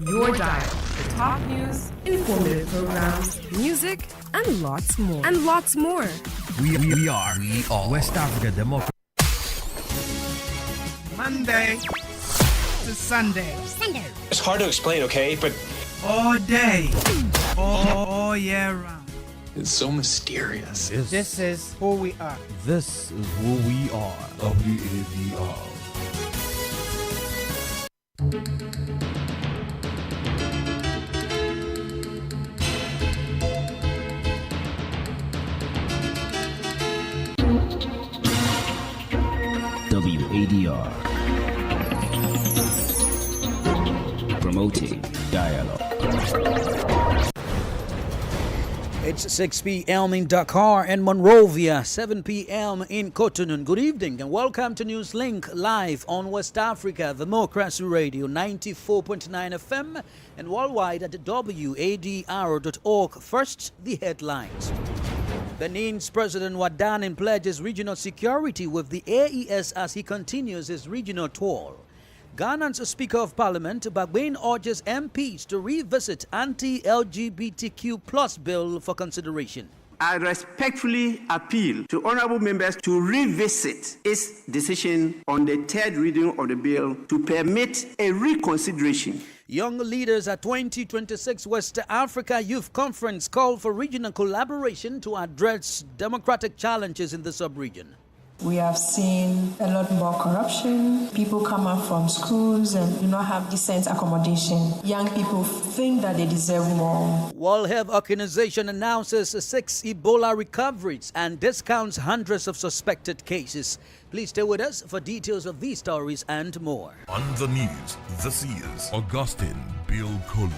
your dial. The top news, informative programs, music, and lots more. And lots more. We are West Africa Democracy. Monday to Sunday. It's hard to explain, okay? But All day. All year round. it's so mysterious. This is who we are. This is who we are. WAVR. WADR, promoting dialogue. It's 6 p.m. in Dakar and Monrovia, 7 p.m. in Cotonou. Good evening and welcome to Newslink live on West Africa Democracy Radio 94.9 FM and worldwide at wadr.org. First, the headlines. Benin's President Wadr pledges regional security with the AES as he continues his regional tour. Ghana's Speaker of Parliament, Bagwin, urges MPs to revisit anti-LGBTQ plus bill for consideration. I respectfully appeal to honourable members to revisit its decision on the third reading of the bill to permit a reconsideration. Young leaders at 2026 West Africa Youth Conference call for regional collaboration to address democratic challenges in the sub-region. We have seen a lot more corruption. People come out from schools and do not have decent accommodation. Young people think that they deserve more. World Health Organization announces 6 Ebola recoveries and discounts hundreds of suspected cases. Please stay with us for details of these stories and more. On the news, this is Augustine Bill Coley.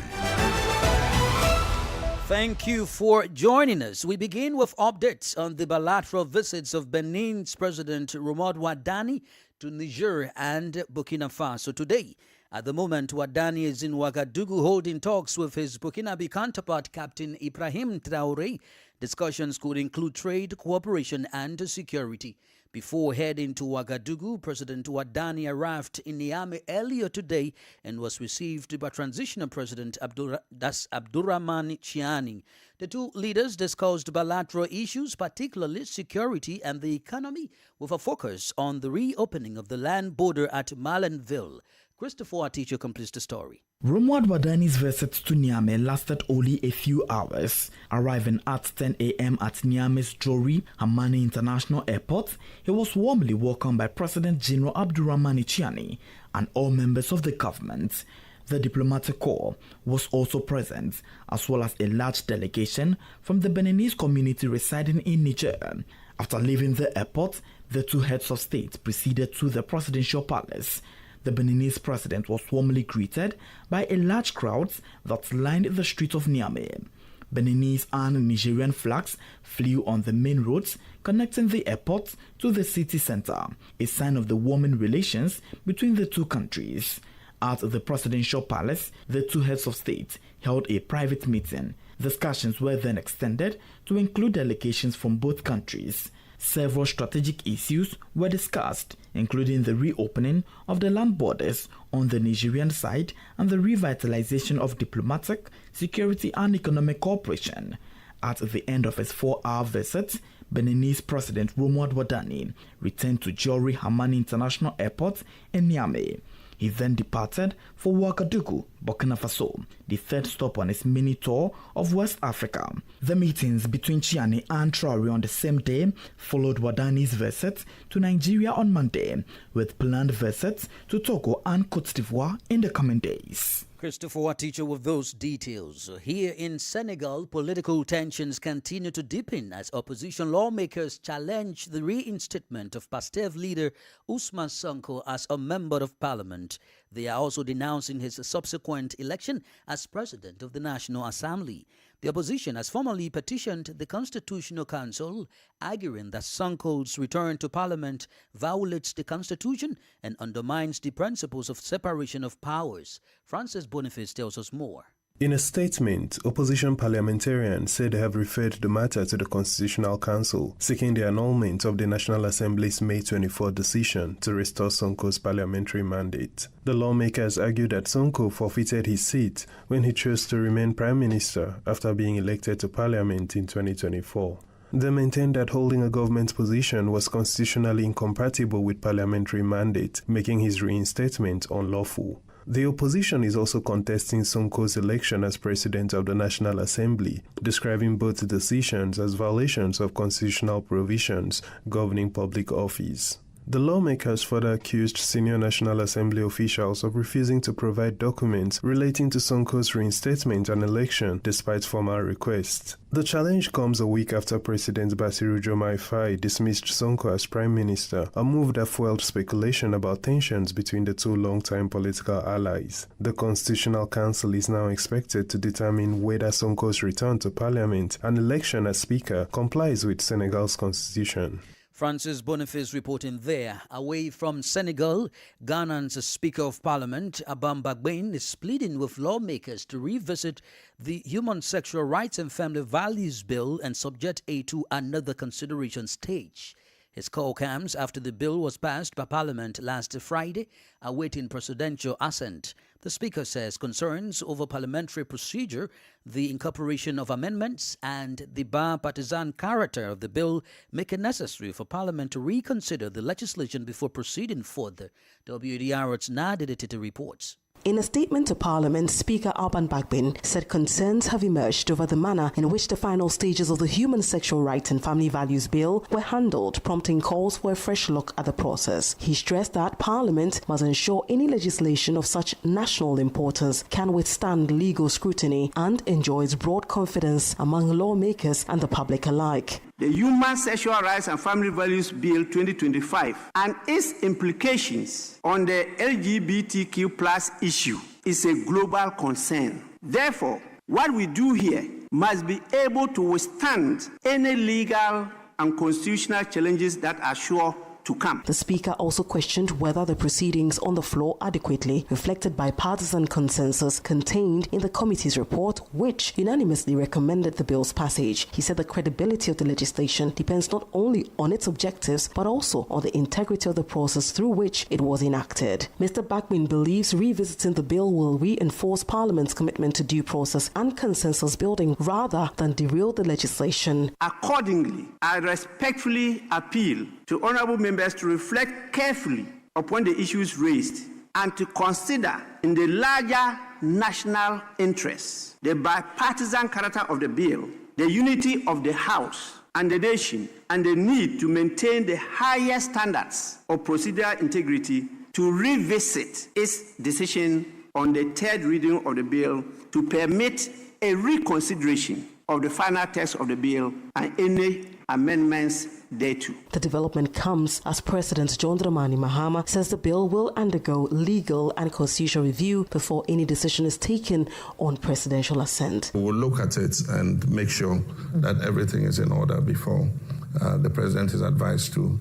Thank you for joining us. We begin with updates on the bilateral visits of Benin's President Wadr to Niger and Burkina Faso today. At the moment, Wadr is in Ouagadougou holding talks with his Burkinabe counterpart, Captain Ibrahim Traoré. Discussions could include trade, cooperation, and security. Before heading to Ouagadougou, President Wadr arrived in Niamey earlier today and was received by Transitional President Abdourahmane Tiani. The two leaders discussed bilateral issues, particularly security and the economy, with a focus on the reopening of the land border at Malanville. Christopher Aticho completes the story. Wadr's visit to Niamey lasted only a few hours. Arriving at 10 a.m. at Niamey's Jori Hamani International Airport, he was warmly welcomed by President General Abdourahmane Tiani and all members of the government. The diplomatic corps was also present, as well as a large delegation from the Beninese community residing in Niger. After leaving the airport, the two heads of state proceeded to the presidential palace. The Beninese president was warmly greeted by a large crowd that lined the streets of Niamey. Beninese and Nigerian flags flew on the main roads connecting the airport to the city center, a sign of the warming relations between the two countries. At the presidential palace, the two heads of state held a private meeting. Discussions were then extended to include delegations from both countries. Several strategic issues were discussed, including the reopening of the land borders on the Nigerian side and the revitalization of diplomatic, security and economic cooperation. At the end of his 4-hour visit, Beninese President Wadr returned to Jori Hamani International Airport in Niamey. He then departed for Ouagadougou, Burkina Faso, the third stop on his mini tour of West Africa. The meetings between Tiani and Traoré on the same day followed Wadr's visit to Nigeria on Monday, with planned visits to Togo and Côte d'Ivoire in the coming days. Christopher Aticho with those details. Here in Senegal, political tensions continue to deepen as opposition lawmakers challenge the reinstatement of Pastef leader Ousmane Sonko as a member of parliament. They are also denouncing his subsequent election as president of the National Assembly. The opposition has formally petitioned the Constitutional Council, arguing that Sonko's return to parliament violates the Constitution and undermines the principles of separation of powers. Francis Boniface tells us more. In a statement, opposition parliamentarians said they have referred the matter to the Constitutional Council, seeking the annulment of the National Assembly's May 24 decision to restore Sonko's parliamentary mandate. The lawmakers argued that Sonko forfeited his seat when he chose to remain Prime Minister after being elected to Parliament in 2024. They maintained that holding a government position was constitutionally incompatible with parliamentary mandate, making his reinstatement unlawful. The opposition is also contesting Sonko's election as President of the National Assembly, describing both decisions as violations of constitutional provisions governing public office. The lawmakers further accused senior National Assembly officials of refusing to provide documents relating to Sonko's reinstatement and election despite formal requests. The challenge comes a week after President Bassirou Diomaye Faye dismissed Sonko as Prime Minister, a move that fueled speculation about tensions between the two long-time political allies. The Constitutional Council is now expected to determine whether Sonko's return to Parliament and election as Speaker complies with Senegal's constitution. Francis Boniface reporting there. Away from Senegal, Ghana's Speaker of Parliament, Abam Bagbin, is pleading with lawmakers to revisit the Human Sexual Rights and Family Values Bill and subject it to another consideration stage. His call comes after the bill was passed by Parliament last Friday, awaiting presidential assent. The Speaker says concerns over parliamentary procedure, the incorporation of amendments, and the bipartisan character of the bill make it necessary for Parliament to reconsider the legislation before proceeding further. WDR's Nadia Tete reports. In a statement to Parliament, Speaker Alban Bagbin said concerns have emerged over the manner in which the final stages of the Human Sexual Rights and Family Values Bill were handled, prompting calls for a fresh look at the process. He stressed that Parliament must ensure any legislation of such national importance can withstand legal scrutiny and enjoys broad confidence among lawmakers and the public alike. The Human Sexual Rights and Family Values Bill 2025 and its implications on the LGBTQ+ issue is a global concern. Therefore, what we do here must be able to withstand any legal and constitutional challenges that are sure to come. The Speaker also questioned whether the proceedings on the floor adequately reflected bipartisan consensus contained in the committee's report, which unanimously recommended the bill's passage. He said the credibility of the legislation depends not only on its objectives, but also on the integrity of the process through which it was enacted. Mr. Bagbin believes revisiting the bill will reinforce Parliament's commitment to due process and consensus building rather than derail the legislation. Accordingly, I respectfully appeal to honourable members to reflect carefully upon the issues raised and to consider in the larger national interests the bipartisan character of the bill, the unity of the House and the nation, and the need to maintain the highest standards of procedural integrity to revisit its decision on the third reading of the bill to permit a reconsideration of the final text of the bill and any amendments thereto. The development comes as President John Dramani Mahama says the bill will undergo legal and constitutional review before any decision is taken on presidential assent. We will look at it and make sure that everything is in order before the president is advised to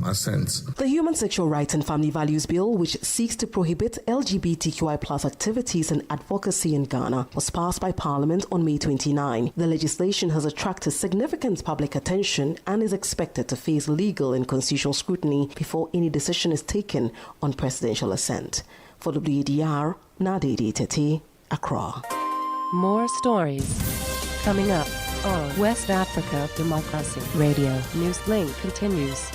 assent. The Human Sexual Rights and Family Values Bill, which seeks to prohibit LGBTQI+ activities and advocacy in Ghana, was passed by Parliament on May 29. The legislation has attracted significant public attention and is expected to face legal and constitutional scrutiny before any decision is taken on presidential assent. For WDR, Nadia Tete, Accra. More stories coming up on West Africa Democracy Radio. Newslink continues.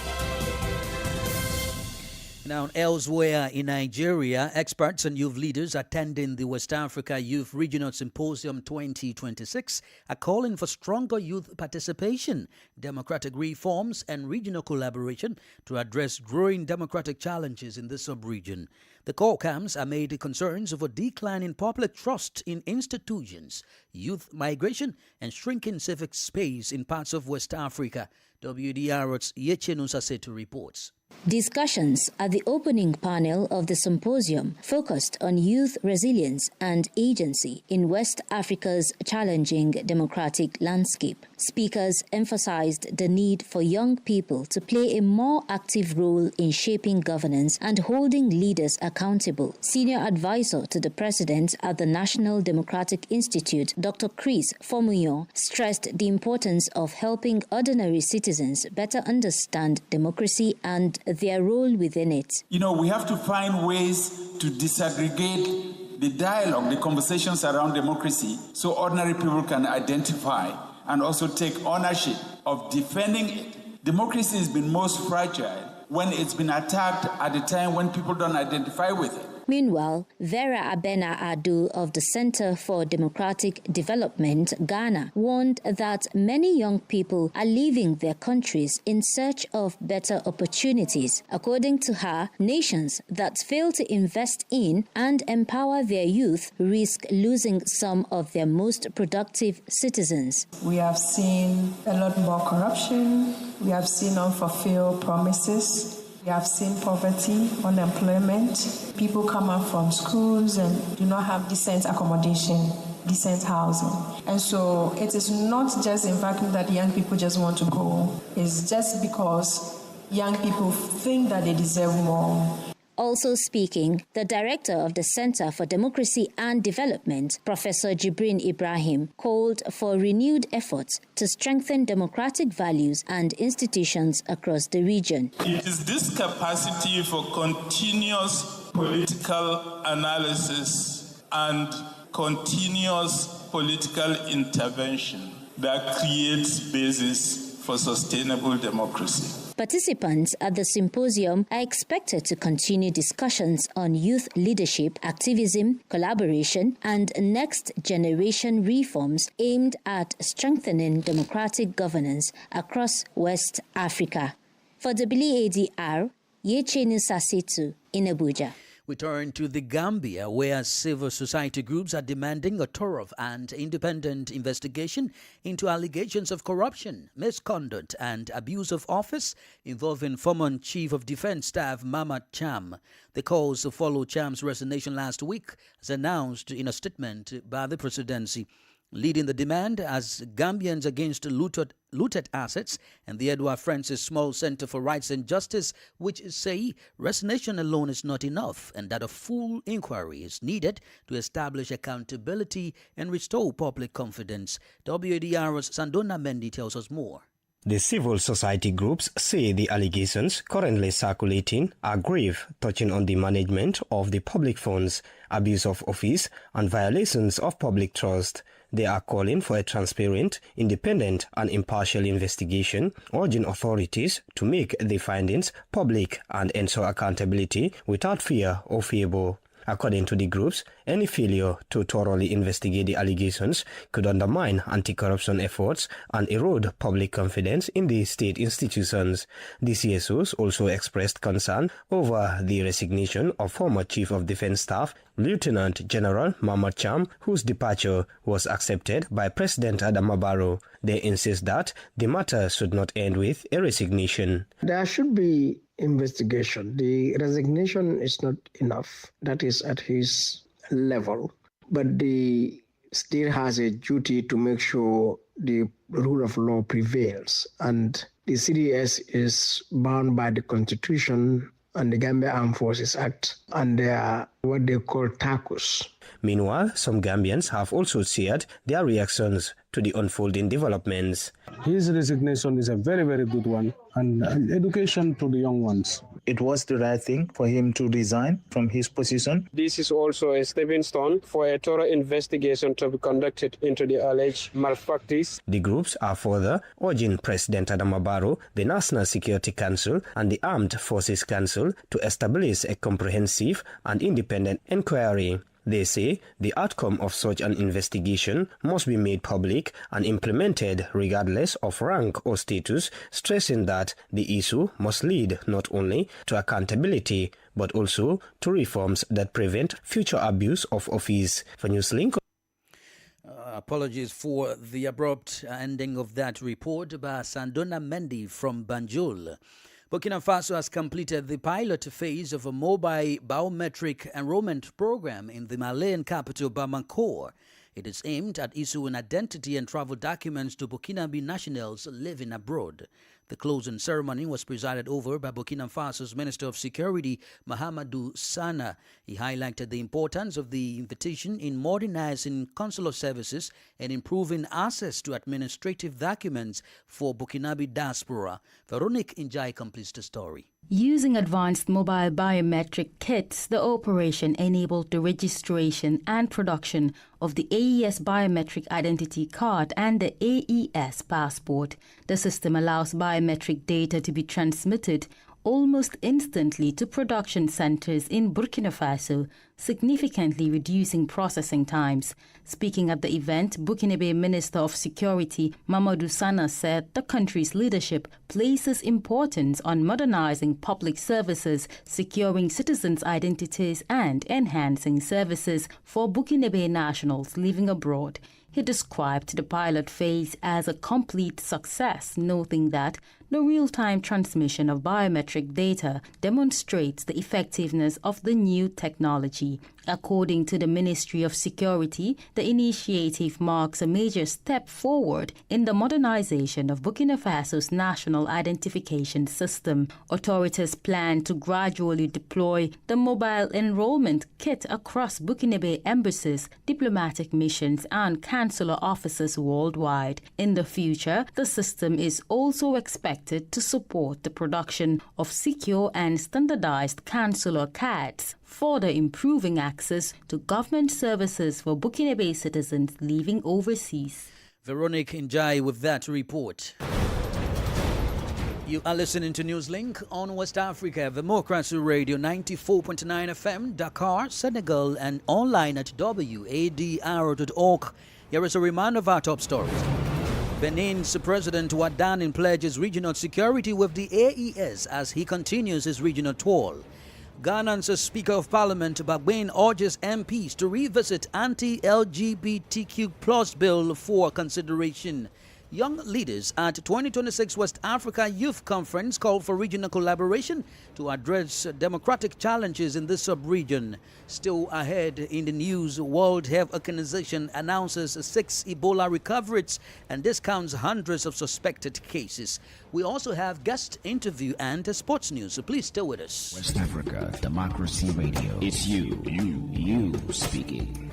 Now, elsewhere in Nigeria, experts and youth leaders attending the West Africa Youth Regional Symposium 2026 are calling for stronger youth participation, democratic reforms, and regional collaboration to address growing democratic challenges in the sub-region. The call comes amid concerns over declining public trust in institutions, youth migration, and shrinking civic space in parts of West Africa. WDR's Yeche Nusasetu reports. Discussions at the opening panel of the symposium focused on youth resilience and agency in West Africa's challenging democratic landscape. Speakers emphasized the need for young people to play a more active role in shaping governance and holding leaders accountable. Senior advisor to the president at the National Democratic Institute, Dr. Chris Fomuyon, stressed the importance of helping ordinary citizens better understand democracy and their role within it. You know, we have to find ways to disaggregate the dialogue, the conversations around democracy, so ordinary people can identify and also take ownership of defending it. Democracy has been most fragile when it's been attacked at a time when people don't identify with it. Meanwhile, Vera Abena Adu of the Center for Democratic Development, Ghana, warned that many young people are leaving their countries in search of better opportunities. According to her, nations that fail to invest in and empower their youth risk losing some of their most productive citizens. We have seen a lot more corruption. We have seen unfulfilled promises. We have seen poverty, unemployment. People come out from schools and do not have decent accommodation, decent housing. And so it is not just in fact that young people just want to go. It's just because young people think that they deserve more. Also speaking, the director of the Center for Democracy and Development, Professor Jibrin Ibrahim, called for renewed efforts to strengthen democratic values and institutions across the region. It is this capacity for continuous political analysis and continuous political intervention that creates basis for sustainable democracy. Participants at the symposium are expected to continue discussions on youth leadership, activism, collaboration, and next-generation reforms aimed at strengthening democratic governance across West Africa. For WADR, Yechenu Sasitu in Abuja. We turn to the Gambia, where civil society groups are demanding a thorough and independent investigation into allegations of corruption, misconduct, and abuse of office involving former Chief of Defense Staff Mamad Cham. The calls follow Cham's resignation last week, as announced in a statement by the presidency. Leading the demand as Gambians Against Looted Assets and the Edward Francis Small Center for Rights and Justice, which say resignation alone is not enough and that a full inquiry is needed to establish accountability and restore public confidence. WADR's Sandona Mendy tells us more. The civil society groups say the allegations currently circulating are grave, touching on the management of the public funds, abuse of office, and violations of public trust. They are calling for a transparent, independent, and impartial investigation, urging authorities to make the findings public and ensure accountability without fear or favor. According to the groups, any failure to thoroughly investigate the allegations could undermine anti-corruption efforts and erode public confidence in the state institutions. The CSOs also expressed concern over the resignation of former Chief of Defense Staff, Lieutenant General Mamad Cham, whose departure was accepted by President Adama Barrow. They insist that the matter should not end with a resignation. There should be investigation. The resignation is not enough. That is at his level. But the state has a duty to make sure the rule of law prevails. And the CDS is bound by the Constitution and the Gambia Armed Forces Act, and they are what they call TACUS. Meanwhile, some Gambians have also shared their reactions to the unfolding developments. His resignation is a very, very good one, and education to the young ones. It was the right thing for him to resign from his position. This is also a stepping stone for a thorough investigation to be conducted into the alleged malpractice. The groups are further urging President Adama Barrow, the National Security Council, and the Armed Forces Council to establish a comprehensive and independent inquiry. They say the outcome of such an investigation must be made public and implemented regardless of rank or status, stressing that the issue must lead not only to accountability but also to reforms that prevent future abuse of office. For Newslink. Apologies for the abrupt ending of that report by Sandona Mendy from Banjul. Burkina Faso has completed the pilot phase of a mobile biometric enrollment program in the Malian capital Bamako. It is aimed at issuing identity and travel documents to Burkinabe nationals living abroad. The closing ceremony was presided over by Burkina Faso's Minister of Security, Mahamadou Sana. He highlighted the importance of the invitation in modernizing consular services and improving access to administrative documents for Burkinabe diaspora. Veronique Njai completes the story. Using advanced mobile biometric kits, the operation enabled the registration and production of the AES Biometric Identity Card and the AES Passport. The system allows biometric data to be transmitted almost instantly to production centers in Burkina Faso, significantly reducing processing times. Speaking at the event, Burkinabe Minister of Security Mamadou Sana said the country's leadership places importance on modernizing public services, securing citizens' identities, and enhancing services for Burkinabe nationals living abroad. He described the pilot phase as a complete success, noting that the real-time transmission of biometric data demonstrates the effectiveness of the new technology. According to the Ministry of Security, the initiative marks a major step forward in the modernization of Burkina Faso's national identification system. Authorities plan to gradually deploy the mobile enrollment kit across Burkinabe embassies, diplomatic missions, and consular offices worldwide. In the future, the system is also expected to support the production of secure and standardized consular cards, further improving access to government services for Burkinabe citizens living overseas. Veronique Njai with that report. You are listening to Newslink on West Africa, Democracy Radio 94.9 FM, Dakar, Senegal, and online at wadr.org. Here is a reminder of our top stories. Benin's President Wadr pledges regional security with the AES as he continues his regional tour. Ghana's Speaker of Parliament Bagbain urges MPs to revisit anti-LGBTQ plus bill for consideration. Young leaders at 2026 West Africa Youth Conference call for regional collaboration to address democratic challenges in this sub-region. Still ahead in the news, World Health Organization announces 6 Ebola recoveries and discounts hundreds of suspected cases. We also have guest interview and sports news, so please stay with us. West Africa Democracy Radio. It's you speaking.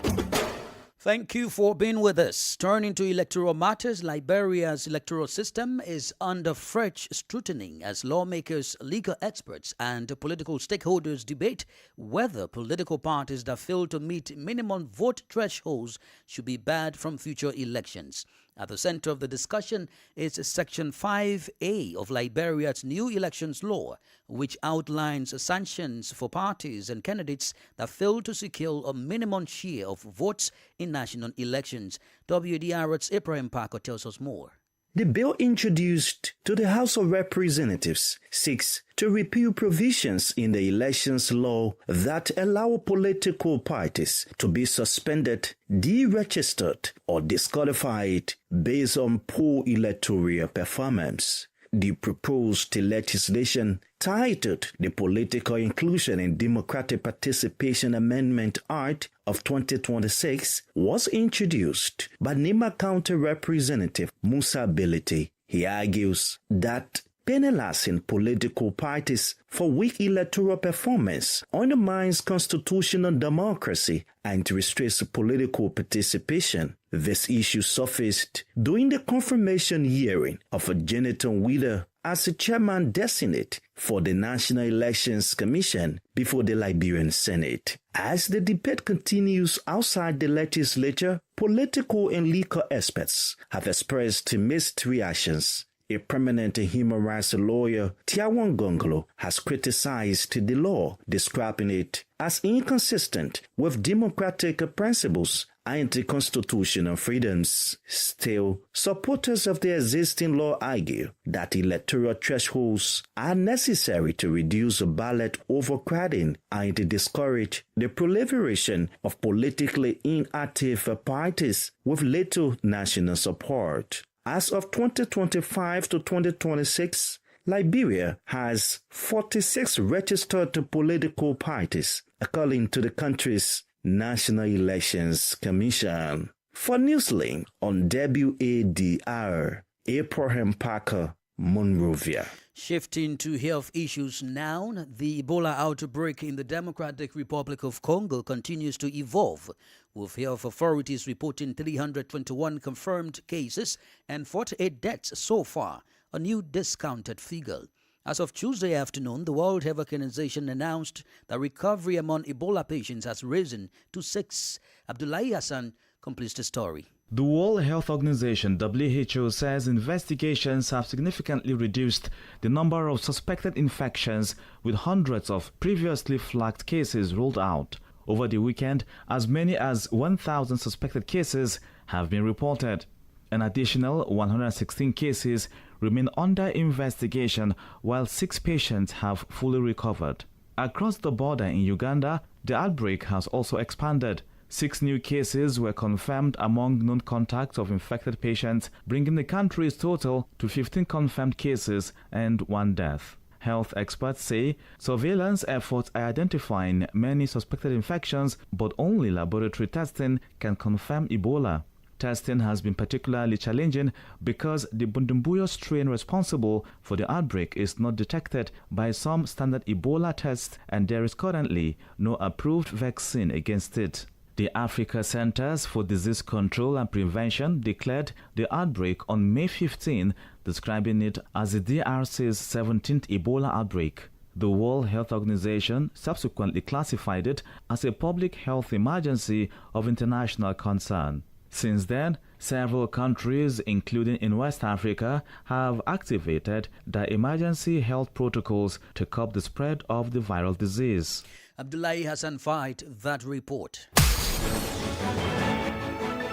Thank you for being with us. Turning to electoral matters, Liberia's electoral system is under fresh scrutiny as lawmakers, legal experts, and political stakeholders debate whether political parties that fail to meet minimum vote thresholds should be barred from future elections. At the center of the discussion is Section 5A of Liberia's new elections law, which outlines sanctions for parties and candidates that fail to secure a minimum share of votes in national elections. WDR's Ibrahim Parker tells us more. The bill introduced to the House of Representatives seeks to repeal provisions in the elections law that allow political parties to be suspended, deregistered, or disqualified based on poor electoral performance. The proposed legislation, titled the Political Inclusion and Democratic Participation Amendment Act of 2026, was introduced by Nima County Representative Musa Bility. He argues that penalizing political parties for weak electoral performance undermines constitutional democracy and restricts political participation. This issue surfaced during the confirmation hearing of Jonathan Wadr as a chairman designate for the National Elections Commission before the Liberian Senate. As the debate continues outside the legislature, political and legal experts have expressed mixed reactions. A prominent human rights lawyer, Tiawan Gongolo, has criticized the law, describing it as inconsistent with democratic principles and constitutional freedoms. Still, supporters of the existing law argue that electoral thresholds are necessary to reduce ballot overcrowding and discourage the proliferation of politically inactive parties with little national support. As of 2025 to 2026, Liberia has 46 registered political parties, according to the country's National Elections Commission. For Newslink on WADR, Abraham Parker, Monrovia. Shifting to health issues now, the Ebola outbreak in the Democratic Republic of Congo continues to evolve, with health authorities reporting 321 confirmed cases and 48 deaths so far, a new discounted figure. As of Tuesday afternoon, the World Health Organization announced that recovery among Ebola patients has risen to 6. Abdullahi Hassan completes the story. The World Health Organization (WHO) says investigations have significantly reduced the number of suspected infections, with hundreds of previously flagged cases ruled out. Over the weekend, as many as 1,000 suspected cases have been reported. An additional 116 cases remain under investigation, while 6 patients have fully recovered. Across the border in Uganda, the outbreak has also expanded. 6 new cases were confirmed among known contacts of infected patients, bringing the country's total to 15 confirmed cases and 1 death. Health experts say surveillance efforts are identifying many suspected infections, but only laboratory testing can confirm Ebola. Testing has been particularly challenging because the Bundumbuyo strain responsible for the outbreak is not detected by some standard Ebola tests, and there is currently no approved vaccine against it. The Africa Centers for Disease Control and Prevention declared the outbreak on May 15, describing it as the DRC's 17th Ebola outbreak. The World Health Organization subsequently classified it as a public health emergency of international concern. Since then, several countries, including in West Africa, have activated their emergency health protocols to curb the spread of the viral disease. Abdullahi Hassan Fight, that report.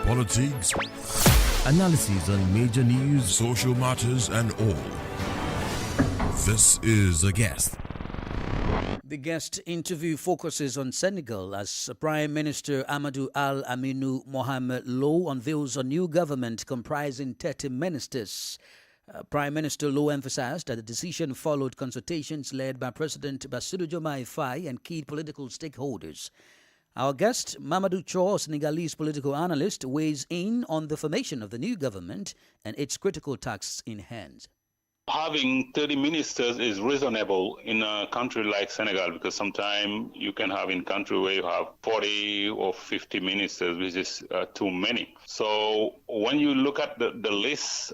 Politics, analyses on major news, social matters, and all. This is A Guest. The guest interview focuses on Senegal as Prime Minister Amadou Al-Aminou Mohamed Lo unveils a new government comprising 30 ministers. Prime Minister Lo emphasized that the decision followed consultations led by President Bassirou Diomaye Faye and key political stakeholders. Our guest, Mamadou Cho, Senegalese political analyst, weighs in on the formation of the new government and its critical tasks in hand. Having 30 ministers is reasonable in a country like Senegal, because sometimes you can have in country where you have 40 or 50 ministers, which is too many. So when you look at the list,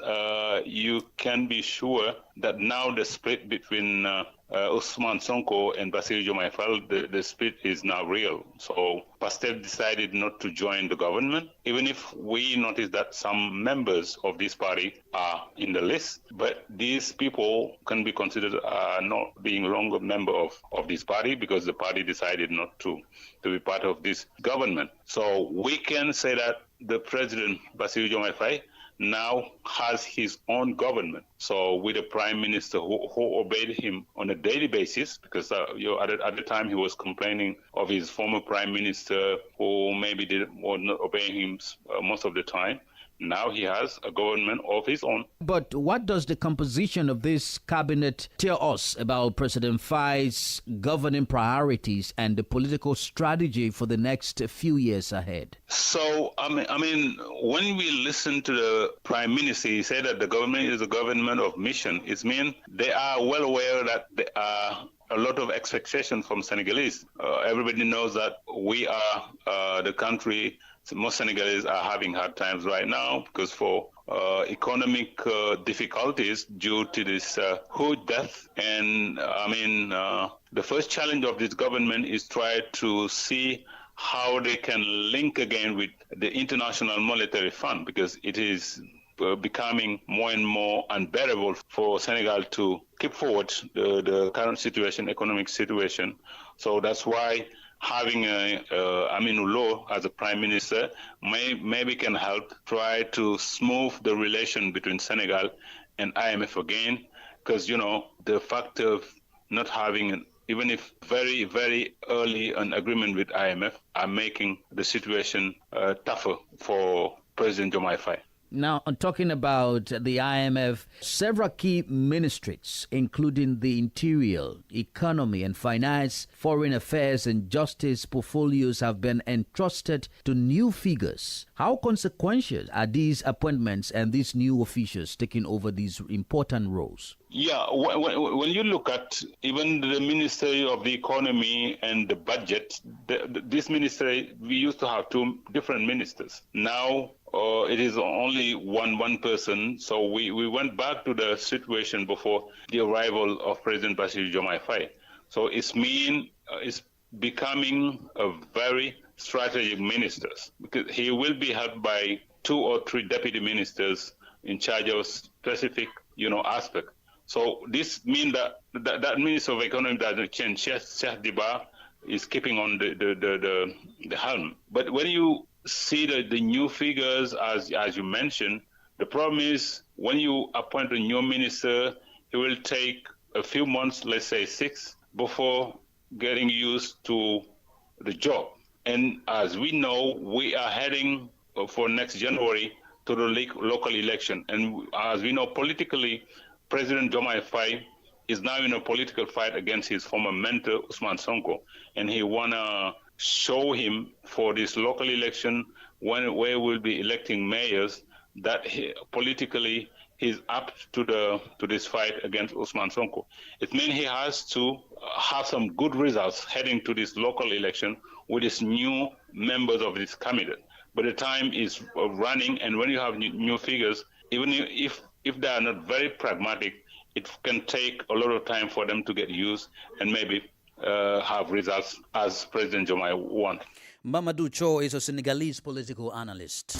you can be sure that now the split between Ousmane Sonko and Bassirou Diomaye Faye, the split is now real. So Pastef decided not to join the government, even if we notice that some members of this party are in the list. But these people can be considered not being longer member of this party, because the party decided not to be part of this government. So we can say that the president, Bassirou Diomaye Faye, now has his own government. So with a prime minister who obeyed him on a daily basis, because at the time he was complaining of his former prime minister who maybe was not obeying him most of the time. Now he has a government of his own. But what does the composition of this cabinet tell us about President Faye's governing priorities and the political strategy for the next few years ahead? So, I mean, when we listen to the prime minister, he said that the government is a government of mission. It means they are well aware that there are a lot of expectations from Senegalese. Everybody knows that we are the country. Most Senegalese are having hard times right now because for economic difficulties due to this huge death. And the first challenge of this government is try to see how they can link again with the International Monetary Fund, because it is becoming more and more unbearable for Senegal to keep forward the current situation, economic situation. So that's why having Aminou Lo as a prime minister maybe can help try to smooth the relation between Senegal and IMF again, because, the fact of not having even if very, very early an agreement with IMF are making the situation tougher for President Diomaye Faye. Now, on talking about the IMF, several key ministries, including the Interior, Economy and Finance, Foreign Affairs and Justice portfolios have been entrusted to new figures. How consequential are these appointments and these new officials taking over these important roles? Yeah, when you look at even the Ministry of the Economy and the Budget, this ministry, we used to have two different ministers. Now it is only one person. So we went back to the situation before the arrival of President Bassirou Diomaye Faye. So it's becoming a very strategic minister, because he will be helped by 2 or 3 deputy ministers in charge of specific, aspect. So this means that Minister of Economy doesn't change. Cheikh Diba is keeping on the helm. But when you see the new figures, as you mentioned, the problem is when you appoint a new minister, it will take a few months, let's say 6, before getting used to the job. And as we know, we are heading for next January to the local election. And as we know, politically, President Diomaye Faye is now in a political fight against his former mentor, Ousmane Sonko. And he want to show him for this local election, where we'll be electing mayors, that politically he's up to this fight against Ousmane Sonko. It means he has to have some good results heading to this local election with his new members of this committee. But the time is running, and when you have new figures, even if they are not very pragmatic, it can take a lot of time for them to get used and maybe have results as President Diomaye wants. Mamadou Cho is a Senegalese political analyst.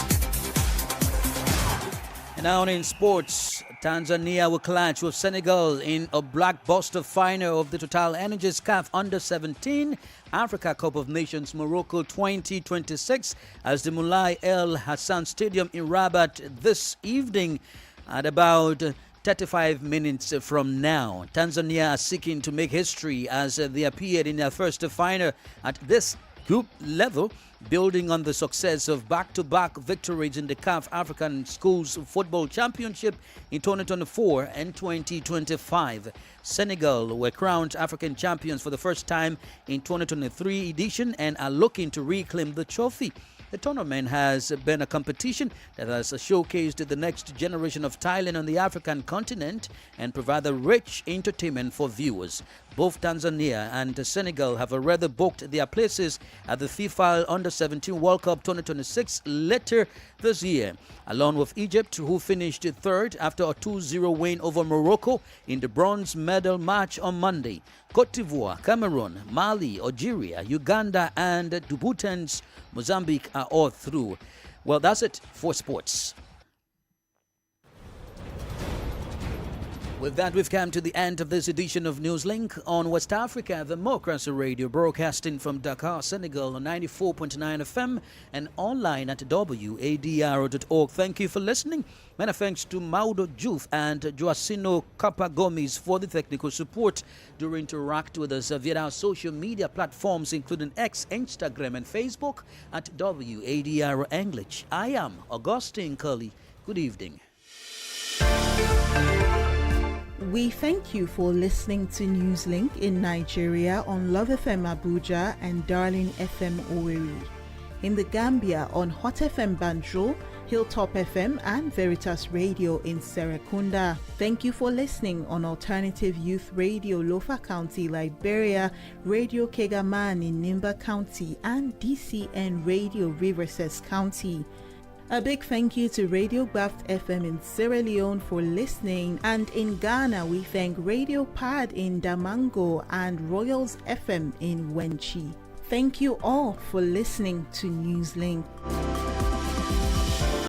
And now in sports, Tanzania will clash with Senegal in a blockbuster final of the Total Energies CAF Under-17 Africa Cup of Nations Morocco 2026 as the Moulay El Hassan Stadium in Rabat this evening at about 35 minutes from now. Tanzania are seeking to make history as they appeared in their first final at this group level, building on the success of back-to-back victories in the CAF African Schools Football Championship in 2024 and 2025. Senegal were crowned African champions for the first time in 2023 edition and are looking to reclaim the trophy. The tournament has been a competition that has showcased the next generation of talent on the African continent and provided rich entertainment for viewers. Both Tanzania and Senegal have already booked their places at the FIFA Under-17 World Cup 2026 later this year, along with Egypt, who finished third after a 2-0 win over Morocco in the bronze medal match on Monday. Cote d'Ivoire, Cameroon, Mali, Algeria, Uganda, and Djibouti's Mozambique are all through. Well, that's it for sports. With that, we've come to the end of this edition of Newslink on West Africa Democracy Radio, broadcasting from Dakar, Senegal on 94.9 FM and online at wadr.org. Thank you for listening. Many thanks to Maudo Juf and Joacino Capa Gomes for the technical support. Do interact with us via our social media platforms, including X, Instagram, and Facebook at WADR English. I am Augustine Curley. Good evening. We thank you for listening to Newslink in Nigeria on Love FM Abuja and Darling FM Owerri. In the Gambia on Hot FM Banjul, Hilltop FM and Veritas Radio in Serekunda. Thank you for listening on Alternative Youth Radio Lofa County, Liberia, Radio Kegaman in Nimba County, and DCN Radio Riverses County. A big thank you to Radio Graft FM in Sierra Leone for listening, and in Ghana we thank Radio Pad in Damango and Royals FM in Wenchi. Thank you all for listening to Newslink.